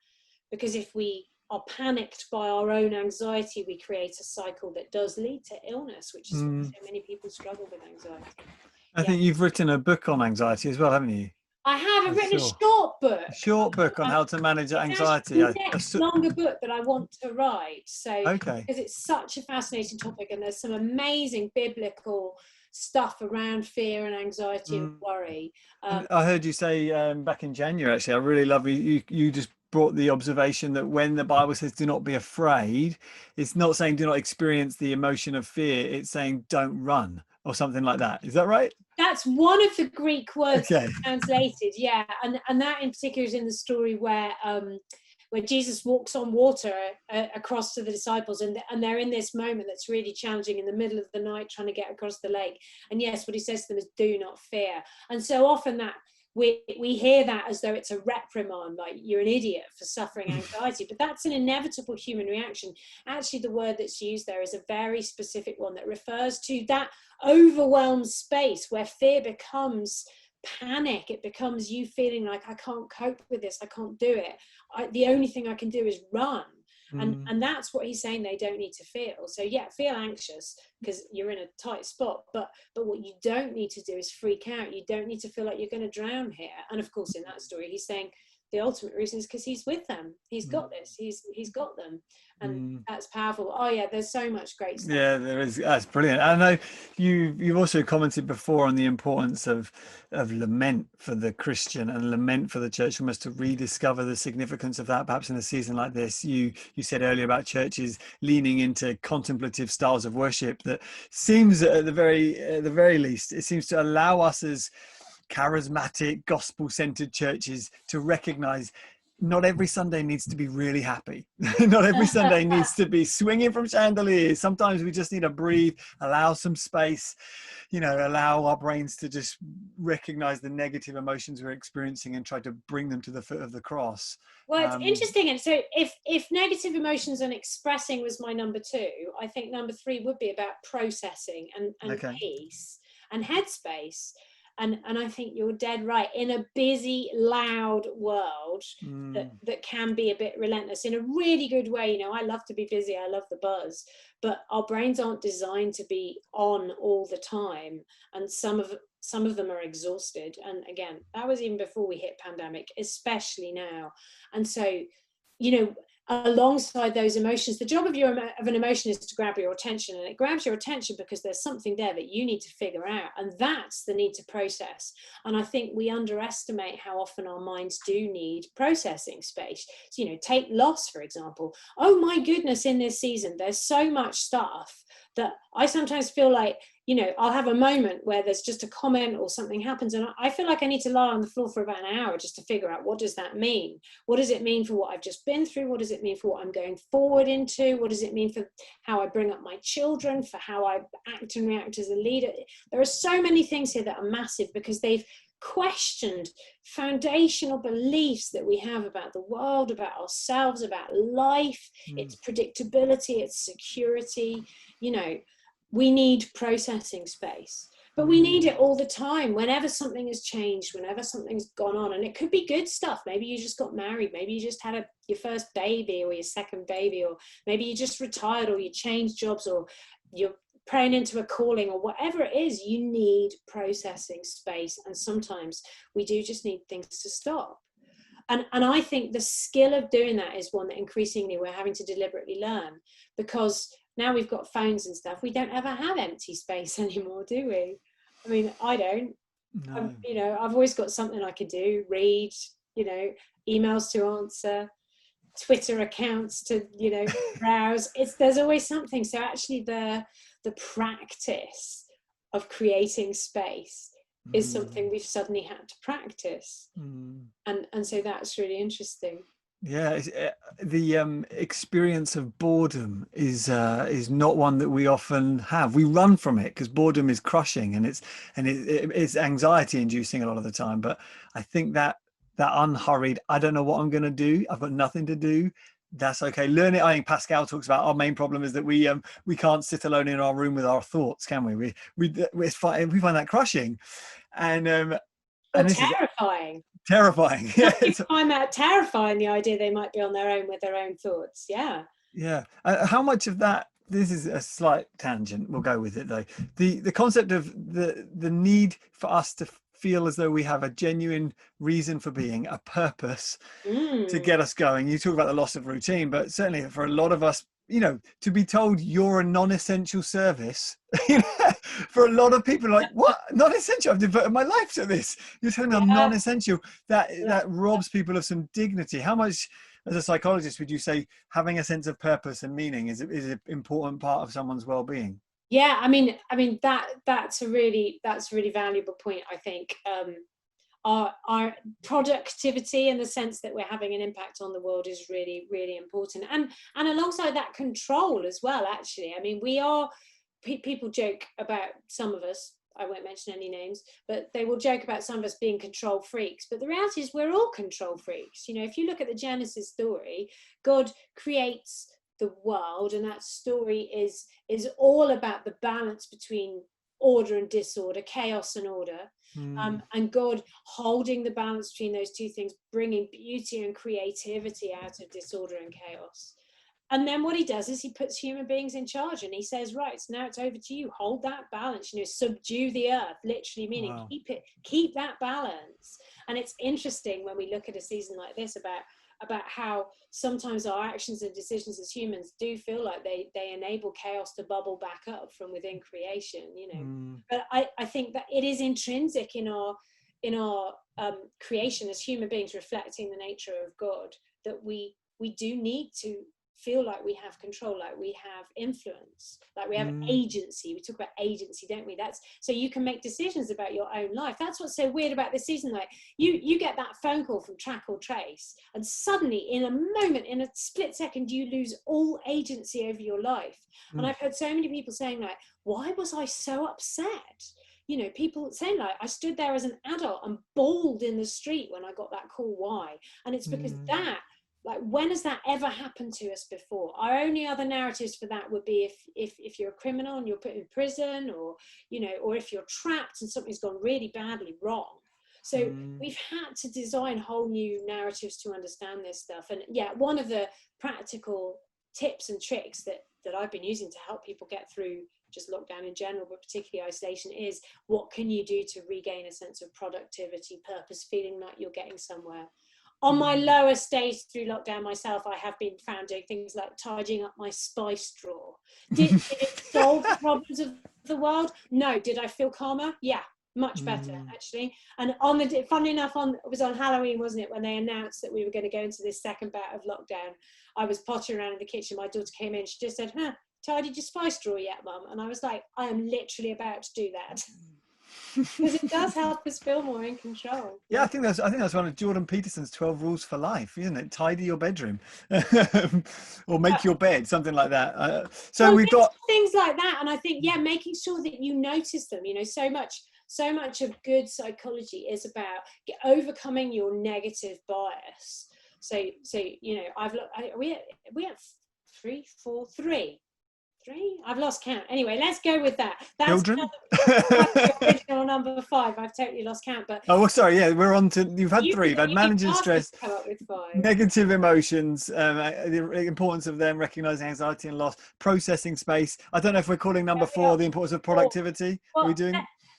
Because if we are panicked by our own anxiety, we create a cycle that does lead to illness, which is why so many people struggle with anxiety. I think you've written a book on anxiety as well, haven't you? I have. I've written a short book. A short book on how to manage anxiety. It's the next longer book that I want to write. So, okay. Because it's such a fascinating topic, and there's some amazing biblical stuff around fear and anxiety and worry. I heard you say back in January, actually, I really love you just brought the observation that when the Bible says do not be afraid, it's not saying do not experience the emotion of fear, it's saying don't run or something like that. Is that right? That's one of the Greek words translated, yeah. And that in particular is in the story where Jesus walks on water across to the disciples, and they're in this moment that's really challenging in the middle of the night, trying to get across the lake. And yes, what he says to them is do not fear. And so often that we hear that as though it's a reprimand, like you're an idiot for suffering anxiety, but that's an inevitable human reaction. Actually, the word that's used there is a very specific one that refers to that overwhelmed space where fear becomes panic. It becomes you feeling like, I can't cope with this, I can't do it, the only thing I can do is run. And that's what he's saying they don't need to feel. So yeah, feel anxious because you're in a tight spot, but what you don't need to do is freak out. You don't need to feel like you're going to drown here. And of course, in that story, he's saying the ultimate reason is because he's with them. He's got this. He's got them, and that's powerful. Oh yeah, there's so much great stuff. Yeah, there is. That's brilliant. I know you've also commented before on the importance of lament for the Christian and lament for the church, almost to rediscover the significance of that. Perhaps in a season like this, you said earlier about churches leaning into contemplative styles of worship that seems at the very least, it seems to allow us as charismatic, gospel-centered churches to recognize not every Sunday needs to be really happy. Not every Sunday needs to be swinging from chandeliers. Sometimes we just need to breathe, allow some space, allow our brains to just recognize the negative emotions we're experiencing and try to bring them to the foot of the cross. Well, it's interesting. And so if negative emotions and expressing was my number 2, I think number 3 would be about processing and peace and headspace. And I think you're dead right. In a busy, loud world that can be a bit relentless in a really good way. I love to be busy. I love the buzz. But our brains aren't designed to be on all the time. And some of them are exhausted. And again, that was even before we hit pandemic, especially now. And so, alongside those emotions, the job of an emotion is to grab your attention, and it grabs your attention because there's something there that you need to figure out, and that's the need to process. And I think we underestimate how often our minds do need processing space. So, take loss, for example. Oh my goodness, in this season there's so much stuff that I sometimes feel like, I'll have a moment where there's just a comment or something happens, and I feel like I need to lie on the floor for about an hour just to figure out, what does that mean? What does it mean for what I've just been through? What does it mean for what I'm going forward into? What does it mean for how I bring up my children, for how I act and react as a leader? There are so many things here that are massive because they've questioned foundational beliefs that we have about the world, about ourselves, about life, its predictability, its security. We need processing space, but we need it all the time. Whenever something has changed, whenever something's gone on, and it could be good stuff. Maybe you just got married, maybe you just had your first baby or your second baby, or maybe you just retired, or you changed jobs, or you're praying into a calling, or whatever it is. You need processing space, and sometimes we do just need things to stop. And I think the skill of doing that is one that increasingly we're having to deliberately learn, because now we've got phones and stuff. We don't ever have empty space anymore, do we? I mean, I don't. No. I've always got something I could do, read, emails to answer, Twitter accounts to, browse. There's always something. So actually the practice of creating space is something we've suddenly had to practice. And so that's really interesting. Yeah, the experience of boredom is not one that we often have. We run from it because boredom is crushing, and it's anxiety inducing a lot of the time. But I think that unhurried, I don't know what I'm going to do, I've got nothing to do, that's okay. Learn it. I think Pascal talks about our main problem is that we can't sit alone in our room with our thoughts, can we? We find that crushing, and this terrifying. Is terrifying. Yeah. People find that terrifying, the idea they might be on their own with their own thoughts. Yeah. How much of that, this is a slight tangent, we'll go with it though, the concept of the need for us to feel as though we have a genuine reason for being, a purpose to get us going. You talk about the loss of routine, but certainly for a lot of us, to be told you're a non-essential service, for a lot of people, like, what? Non-essential? I've devoted my life to this. You're telling me I'm non-essential. That robs people of some dignity. How much, as a psychologist, would you say having a sense of purpose and meaning is an important part of someone's well-being? Yeah, I mean that's a really valuable point. I think our productivity, in the sense that we're having an impact on the world, is really, really important, and alongside that, control as well. Actually, I mean, people joke about some of us, I won't mention any names, but they will joke about some of us being control freaks. But the reality is we're all control freaks. If you look at the Genesis story, God creates the world, and that story is all about the balance between order and disorder, chaos and order, and God holding the balance between those two things, bringing beauty and creativity out of disorder and chaos. And then what he does is he puts human beings in charge, and he says, right, now it's over to you. Hold that balance, subdue the earth, literally meaning keep that balance. And it's interesting when we look at a season like this about how sometimes our actions and decisions as humans do feel like they enable chaos to bubble back up from within creation, But I think that it is intrinsic in our creation as human beings, reflecting the nature of God, that we do need to feel like we have control, like we have influence, like we have agency. We talk about agency, don't we? That's so you can make decisions about your own life. That's what's so weird about this season. Like you get that phone call from Track or Trace, and suddenly in a moment, in a split second, you lose all agency over your life. And I've heard so many people saying, like, why was I so upset? People saying, like, I stood there as an adult and bawled in the street when I got that call. Why? And it's because like, when has that ever happened to us before? Our only other narratives for that would be if you're a criminal and you're put in prison, or or if you're trapped and something's gone really badly wrong. So we've had to design whole new narratives to understand this stuff. And one of the practical tips and tricks that I've been using to help people get through just lockdown in general, but particularly isolation, is what can you do to regain a sense of productivity, purpose, feeling like you're getting somewhere. On my lower stage through lockdown myself, I have been found doing things like tidying up my spice drawer. Did it solve the problems of the world? No. Did I feel calmer? Yeah, much better actually. And funnily enough, it was on Halloween, wasn't it, when they announced that we were going to go into this second bout of lockdown. I was pottering around in the kitchen. My daughter came in. She just said, tidied your spice drawer yet, Mum? And I was like, I am literally about to do that. Because it does help us feel more in control. Yeah, I think that's one of Jordan Peterson's 12 rules for life, isn't it? Tidy your bedroom, or make your bed, something like that. So we've got things like that, and I think making sure that you notice them. So much of good psychology is about overcoming your negative bias. So I've looked. We have three. I've lost count. Anyway, let's go with that. That's children. The original number 5. I've totally lost count. But sorry. Yeah, we're on to. You've had 3. You've had managing stress, come up with 5. Negative emotions, the importance of them, recognizing anxiety and loss, processing space. I don't know if we're calling number 4 the importance of productivity. Are we doing?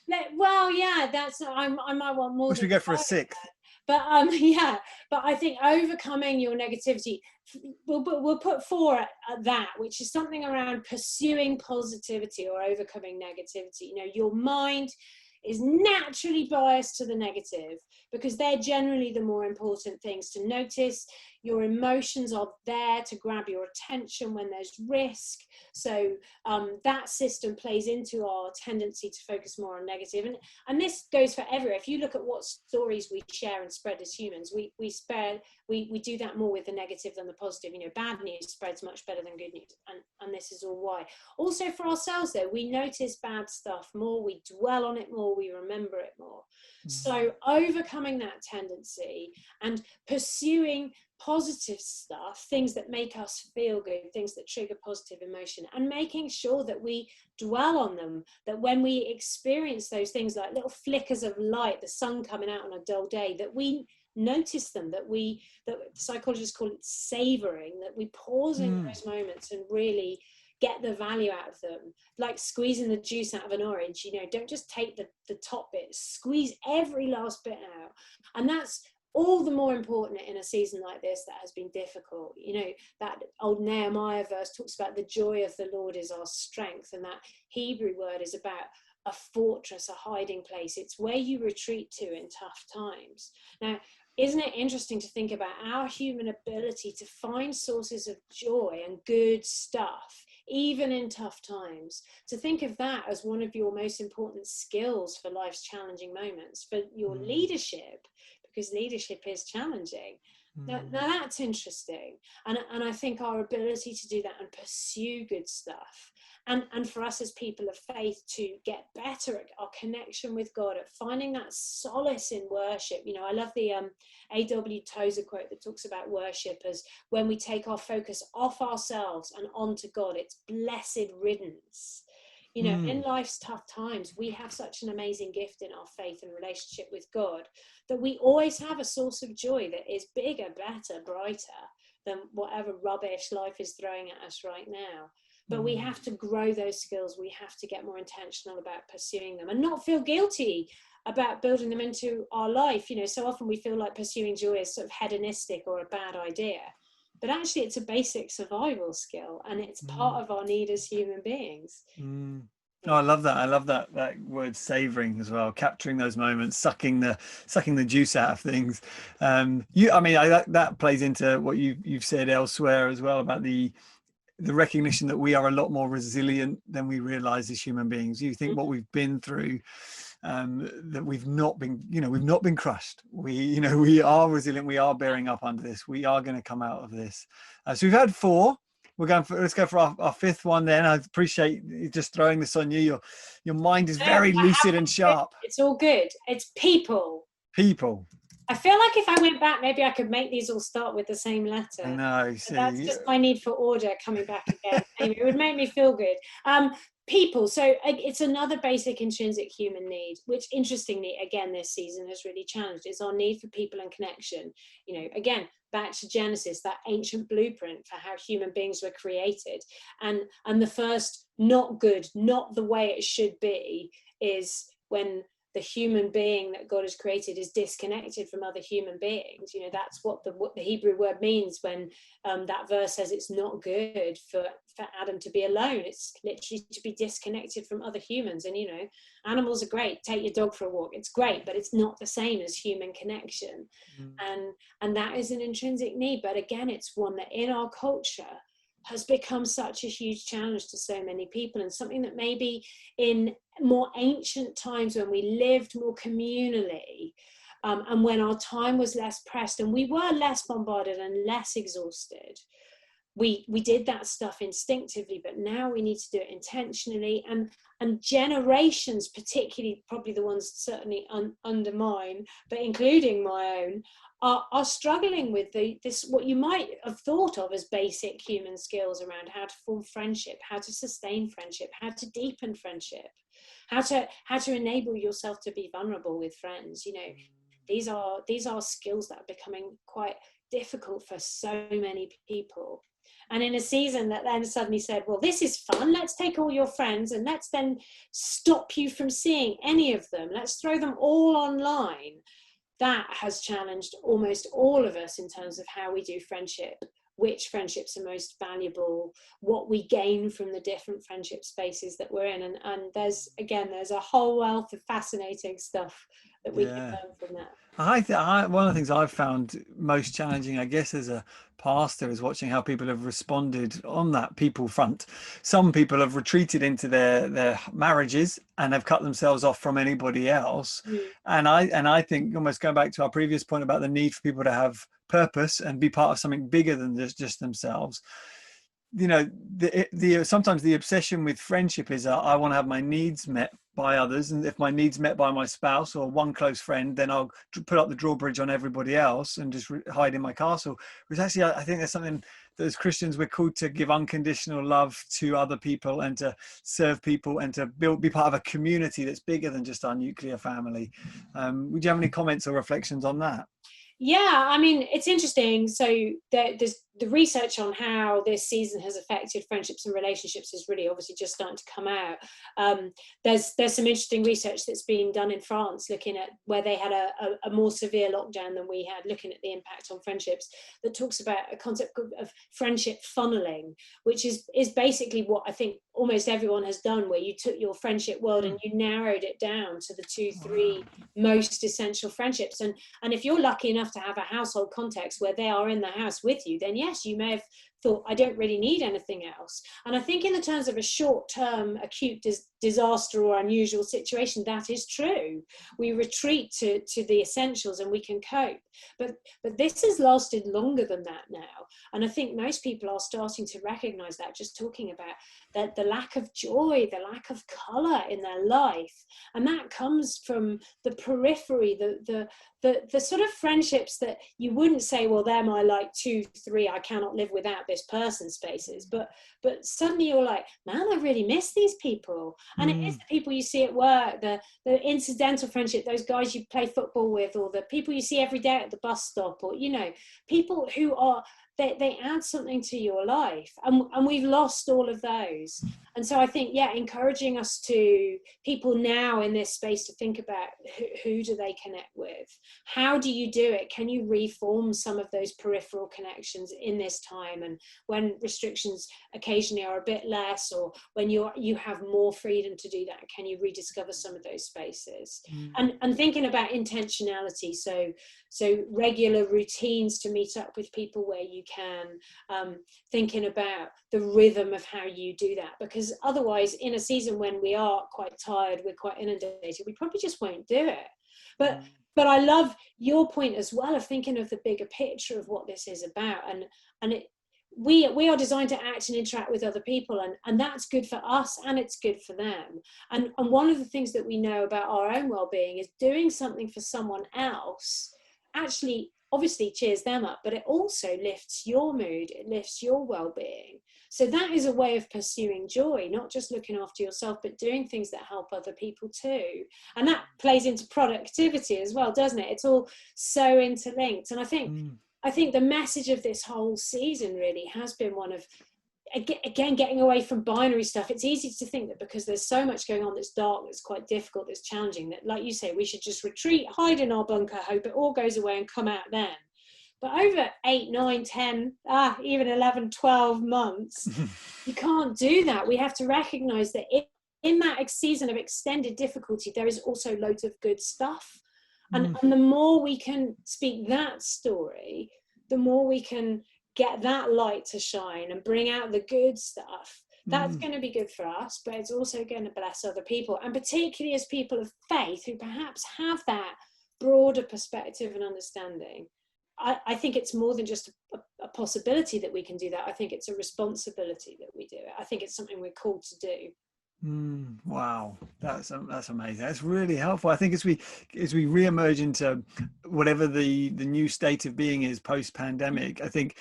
That's. I might want more. Should we go for a 6th? But but I think overcoming your negativity, we'll put 4 at that, which is something around pursuing positivity or overcoming negativity. Your mind is naturally biased to the negative because they're generally the more important things to notice. Your emotions are there to grab your attention when there's risk. So that system plays into our tendency to focus more on negative. And this goes for everywhere. If you look at what stories we share and spread as humans, we do that more with the negative than the positive. Bad news spreads much better than good news. And this is all why. Also for ourselves though, we notice bad stuff more, we dwell on it more, we remember it more. So overcoming that tendency and pursuing positive stuff, things that make us feel good, things that trigger positive emotion, and making sure that we dwell on them, that when we experience those things like little flickers of light, the sun coming out on a dull day, that we notice them, that psychologists call it savoring, that we pause in those moments and really get the value out of them, like squeezing the juice out of an orange. Don't just take the top bit, squeeze every last bit out. And that's all the more important in a season like this that has been difficult. That old Nehemiah verse talks about the joy of the Lord is our strength, and that Hebrew word is about a fortress, a hiding place. It's where you retreat to in tough times. Now, isn't it interesting to think about our human ability to find sources of joy and good stuff even in tough times, to think of that as one of your most important skills for life's challenging moments, for your leadership, because leadership is challenging. Now that's interesting. And I think our ability to do that and pursue good stuff, and for us as people of faith to get better at our connection with God, at finding that solace in worship. I love the A.W. Tozer quote that talks about worship as when we take our focus off ourselves and onto God, it's blessed riddance. In life's tough times, we have such an amazing gift in our faith and relationship with God that we always have a source of joy that is bigger, better, brighter than whatever rubbish life is throwing at us right now. But we have to grow those skills. We have to get more intentional about pursuing them and not feel guilty about building them into our life. So often we feel like pursuing joy is sort of hedonistic or a bad idea. But actually, it's a basic survival skill, and it's part of our need as human beings. Oh, I love that. I love that word savoring as well, capturing those moments, sucking the juice out of things. That plays into what you've said elsewhere as well about the recognition that we are a lot more resilient than we realize as human beings. You think what we've been through, that we've not been crushed. We are resilient. We are bearing up under this. We are going to come out of this. So we've had 4. Let's go for our 5th one then. I appreciate you just throwing this on you. Your mind is very lucid and sharp. It's all good. It's people. I feel like if I went back, maybe I could make these all start with the same letter. I know. That's just my need for order coming back again. Anyway, it would make me feel good. People. So it's another basic intrinsic human need, which interestingly, again, this season has really challenged, is our need for people and connection. Again, back to Genesis, that ancient blueprint for how human beings were created. And the first not good, not the way it should be, is when the human being that God has created is disconnected from other human beings. You know, that's what the Hebrew word means when that verse says it's not good for Adam to be alone. It's literally to be disconnected from other humans. And, you know, animals are great. Take your dog for a walk. It's great, but it's not the same as human connection. And that is an intrinsic need. But again, it's one that in our culture has become such a huge challenge to so many people, and something that maybe in more ancient times when we lived more communally, and when our time was less pressed and we were less bombarded and less exhausted, we did that stuff instinctively. But now we need to do it intentionally, and generations, particularly probably the ones certainly under mine, but including my own, are struggling with this, what you might have thought of as basic human skills around how to form friendship, how to sustain friendship, how to deepen friendship, how to enable yourself to be vulnerable with friends. You know, these are skills that are becoming quite difficult for so many people. And in a season that then suddenly said, well, this is fun, let's take all your friends and let's then stop you from seeing any of them, let's throw them all online. That has challenged almost all of us in terms of how we do friendship, which friendships are most valuable, what we gain from the different friendship spaces that we're in. And there's a whole wealth of fascinating stuff that we can learn from that. One of the things I've found most challenging, I guess, as a pastor, is watching how people have responded on that people front. Some people have retreated into their marriages and have cut themselves off from anybody else. And I think, almost going back to our previous point about the need for people to have purpose and be part of something bigger than just themselves. You know, sometimes the obsession with friendship is I want to have my needs met by others, and if my needs met by my spouse or one close friend, then I'll put up the drawbridge on everybody else and just hide in my castle. Which actually, I think there's something that as Christians we're called to give unconditional love to other people and to serve people and to be part of a community that's bigger than just our nuclear family. Would you have any comments or reflections on that? Yeah, I mean, it's interesting. So there's the research on how this season has affected friendships and relationships is really obviously just starting to come out. There's some interesting research that's been done in France, looking at where they had a more severe lockdown than we had, looking at the impact on friendships, that talks about a concept of friendship funneling, which is basically what I think almost everyone has done, where you took your friendship world and you narrowed it down to the 2-3 most essential friendships. And if you're lucky enough to have a household context where they are in the house with you, then yes, you may have thought, I don't really need anything else. And I think in the terms of a short-term acute disaster or unusual situation, that is true. We retreat to the essentials and we can cope. But this has lasted longer than that now. And I think most people are starting to recognize that, just talking about that, the lack of joy, the lack of color in their life. And that comes from the periphery, the sort of friendships that you wouldn't say, well, they're my like 2-3, I cannot live without this person spaces. But suddenly you're like, man, I really miss these people. And it is the people you see at work, the incidental friendship, those guys you play football with, or the people you see every day at the bus stop, or, you know, people who are, they add something to your life, and we've lost all of those. And so I think, yeah, encouraging us to people now in this space to think about who do they connect with? How do you do it? Can you reform some of those peripheral connections in this time? And when restrictions occasionally are a bit less, or when you have more freedom to do that, can you rediscover some of those spaces? And thinking about intentionality, so regular routines to meet up with people where you can, thinking about the rhythm of how you do that, because otherwise in a season when we are quite tired, we're quite inundated, we probably just won't do it. But I love your point as well of thinking of the bigger picture of what this is about, and we are designed to act and interact with other people, and that's good for us and it's good for them. And one of the things that we know about our own well-being is doing something for someone else actually obviously cheers them up, but it also lifts your mood, it lifts your well-being. So that is a way of pursuing joy, not just looking after yourself, but doing things that help other people too. And that plays into productivity as well, doesn't it? It's all so interlinked. And I think the message of this whole season really has been one of again, getting away from binary stuff. It's easy to think that because there's so much going on that's dark, that's quite difficult, that's challenging, that, like you say, we should just retreat, hide in our bunker, hope it all goes away and come out then. But over 8, 9, 10, even 11, 12 months, you can't do that. We have to recognize that in that season of extended difficulty, there is also loads of good stuff. And the more we can speak that story, the more we can get that light to shine and bring out the good stuff. That's going to be good for us, but it's also going to bless other people. And particularly as people of faith who perhaps have that broader perspective and understanding, I think it's more than just a possibility that we can do that. I think it's a responsibility that we do it. I think it's something we're called to do. Wow, that's amazing. That's really helpful. I think as we reemerge into whatever the new state of being is post pandemic, I think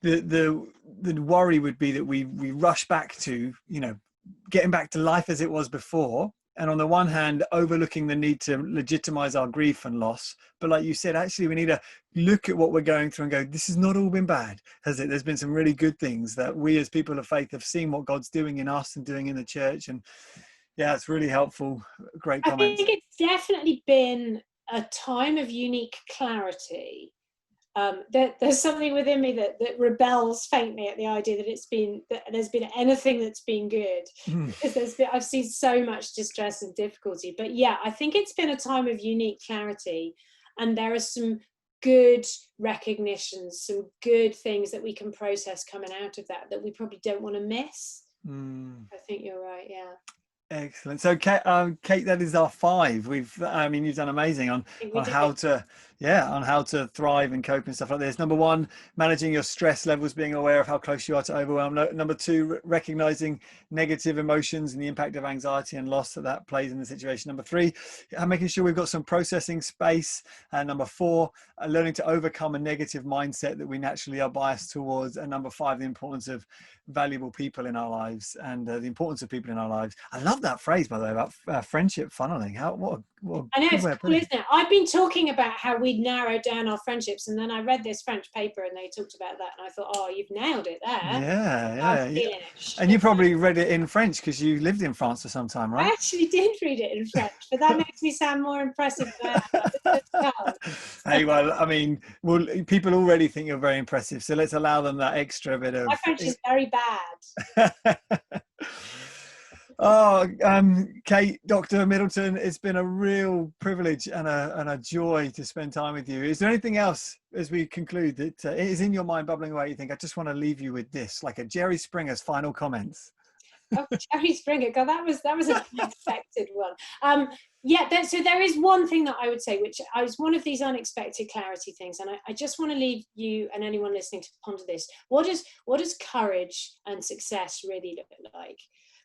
the worry would be that we rush back to, you know, getting back to life as it was before. And on the one hand, overlooking the need to legitimize our grief and loss. But like you said, actually, we need to look at what we're going through and go, this has not all been bad, has it? There's been some really good things that we as people of faith have seen what God's doing in us and doing in the church. And yeah, it's really helpful. Great comments. I think it's definitely been a time of unique clarity. There's something within me that rebels faintly at the idea that there's been anything that's been good, because I've seen so much distress and difficulty. But yeah, I think it's been a time of unique clarity, and there are some good recognitions, some good things that we can process coming out of that we probably don't want to miss. I think you're right. Yeah. Excellent. So Kate, that is our 5. You've done amazing on how to thrive and cope and stuff like this. Number 1, managing your stress levels, being aware of how close you are to overwhelm. Number 2, recognizing negative emotions and the impact of anxiety and loss that plays in the situation. Number 3, making sure we've got some processing space. And number 4, learning to overcome a negative mindset that we naturally are biased towards. And number 5, the importance of valuable people in our lives and the importance of people in our lives. I love that phrase, by the way, about friendship funneling. I know, it's cool, isn't it? I've been talking about how we narrowed down our friendships, and then I read this French paper and they talked about that, and I thought, oh, you've nailed it there. Yeah. And you probably read it in French because you lived in France for some time, right? I actually did read it in French, but that makes me sound more impressive than I am. Hey, well, I mean, people already think you're very impressive, so let's allow them that extra bit of... My French is very bad. Kate, Dr. Middleton, it's been a real privilege and a joy to spend time with you. Is there anything else as we conclude that is in your mind bubbling away? You think, I just want to leave you with this, like a Jerry Springer's final comments? Oh, Jerry Springer, God, that was an unexpected one. So there is one thing that I would say, which is one of these unexpected clarity things, and I just want to leave you and anyone listening to ponder this. What does courage and success really look like?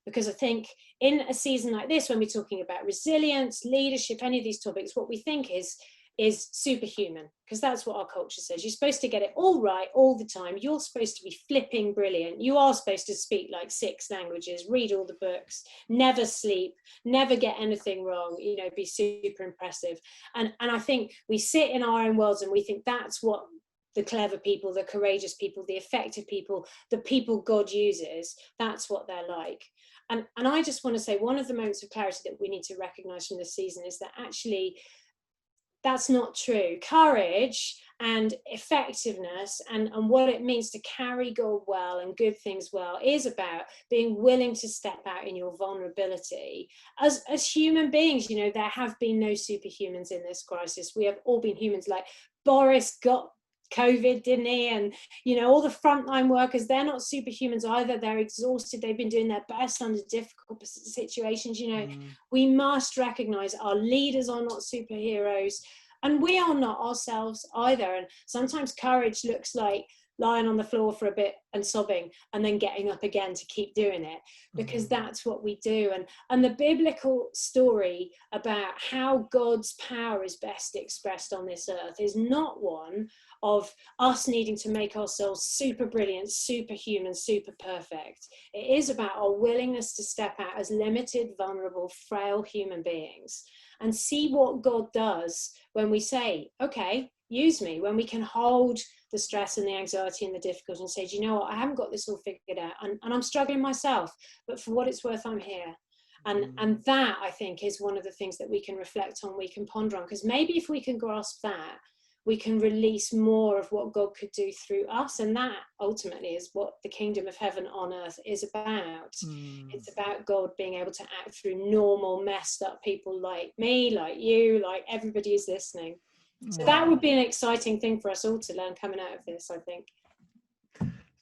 Because I think in a season like this, when we're talking about resilience, leadership, any of these topics, what we think is superhuman, because that's what our culture says. You're supposed to get it all right all the time. You're supposed to be flipping brilliant. You are supposed to speak like 6 languages, read all the books, never sleep, never get anything wrong, be super impressive. And I think we sit in our own worlds and we think that's what the clever people, the courageous people, the effective people, the people God uses, that's what they're like. And I just want to say, one of the moments of clarity that we need to recognize from this season is that actually that's not true. Courage and effectiveness and what it means to carry God well and good things well is about being willing to step out in your vulnerability. As human beings, there have been no superhumans in this crisis. We have all been humans. Like Boris got COVID, didn't he? And all the frontline workers, they're not superhumans either. They're exhausted. They've been doing their best under difficult situations. We must recognize our leaders are not superheroes, and we are not ourselves either. And sometimes courage looks like lying on the floor for a bit and sobbing and then getting up again to keep doing it, because that's what we do. And the biblical story about how God's power is best expressed on this earth is not one of us needing to make ourselves super brilliant, superhuman, super perfect. It is about our willingness to step out as limited, vulnerable, frail human beings and see what God does when we say, okay, use me, when we can hold the stress and the anxiety and the difficulty and say, do you know what, I haven't got this all figured out, and I'm struggling myself, but for what it's worth, I'm here. And that, I think, is one of the things that we can reflect on, we can ponder on, because maybe if we can grasp that, we can release more of what God could do through us. And that ultimately is what the kingdom of heaven on earth is about. It's about God being able to act through normal, messed up people like me, like you, like everybody who's listening. So that would be an exciting thing for us all to learn coming out of this, I think.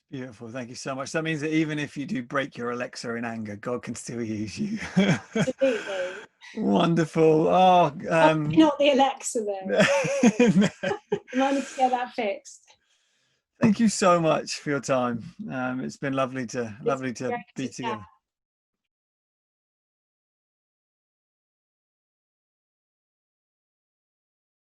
Beautiful. Thank you so much. That means that even if you do break your Alexa in anger, God can still use you. Absolutely. Wonderful. Oh, not the Alexa though. You might need to get that fixed. Thank you so much for your time. It's been lovely to be together.